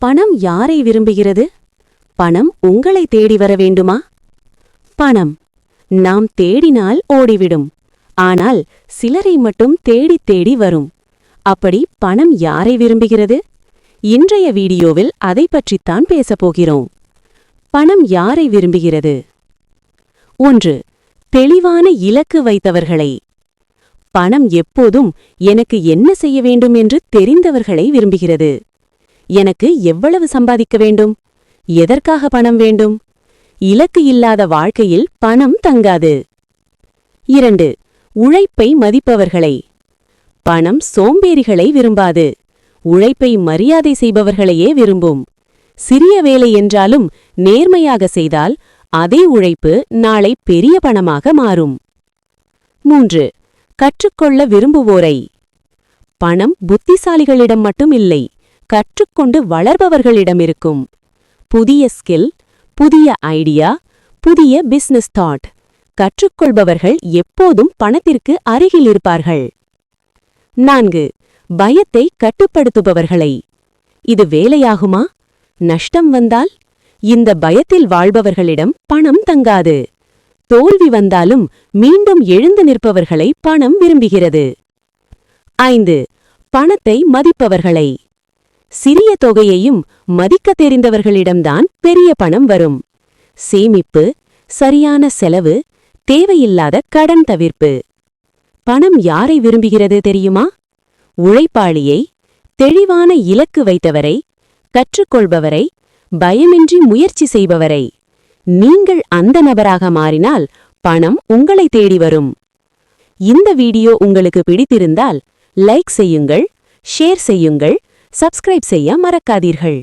பணம் யாரை விரும்புகிறது? பணம் உங்களை தேடி வர வேண்டுமா? பணம் நாம் தேடினால் ஓடிவிடும். ஆனால் சிலரை மட்டும் தேடித் தேடி வரும். அப்படி பணம் யாரை விரும்புகிறது? இன்றைய வீடியோவில் அதை பற்றித்தான் பேசப்போகிறோம். பணம் யாரை விரும்புகிறது? 1. தெளிவான இலக்கு வைத்தவர்களை. பணம் எப்போதும் எனக்கு என்ன செய்ய வேண்டும் என்று தெரிந்தவர்களை விரும்புகிறது. எனக்கு எவ்வளவு சம்பாதிக்க வேண்டும்? எதற்காக பணம் வேண்டும்? இலக்கு இல்லாத வாழ்க்கையில் பணம் தங்காது. 2. உழைப்பை மதிப்பவர்களை. பணம் சோம்பேறிகளை விரும்பாது. உழைப்பை மரியாதை செய்பவர்களையே விரும்பும். சிறிய வேலை என்றாலும் நேர்மையாக செய்தால் அதே உழைப்பு நாளை பெரிய பணமாக மாறும். 3. கற்றுக்கொள்ள விரும்புவோரை. பணம் புத்திசாலிகளிடம் மட்டும் இல்லை, கற்றுக்கொண்டு வளர்பவர்களிடம் இருக்கும். புதிய ஸ்கில், புதிய ஐடியா, புதிய பிசினஸ் தாட். கற்றுக்கொள்பவர்கள் எப்போதும் பணத்திற்கு அருகில் இருப்பார்கள். 4. பயத்தை கட்டுப்படுத்துபவர்களை. இது வேலையாகுமா? நஷ்டம் வந்தால்? இந்த பயத்தில் வாழ்பவர்களிடம் பணம் தங்காது. தோல்வி வந்தாலும் மீண்டும் எழுந்து நிற்பவர்களை பணம் விரும்புகிறது. 5. பணத்தை மதிப்பவர்களை. சிறிய தொகையையும் மதிக்க தெரிந்தவர்களிடம்தான் பெரிய பணம் வரும். சேமிப்பு, சரியான செலவு, தேவையில்லாத கடன் தவிர்ப்பு. பணம் யாரை விரும்புகிறது தெரியுமா? உழைப்பாளியை, தெளிவான இலக்கு வைத்தவரை, கற்றுக்கொள்பவரை, பயமின்றி முயற்சி செய்பவரை. நீங்கள் அந்த நபராக மாறினால் பணம் உங்களை தேடி வரும். இந்த வீடியோ உங்களுக்கு பிடித்திருந்தால் லைக் செய்யுங்கள், ஷேர் செய்யுங்கள், சப்ஸ்கிரைப் செய்ய மறக்காதீர்கள்.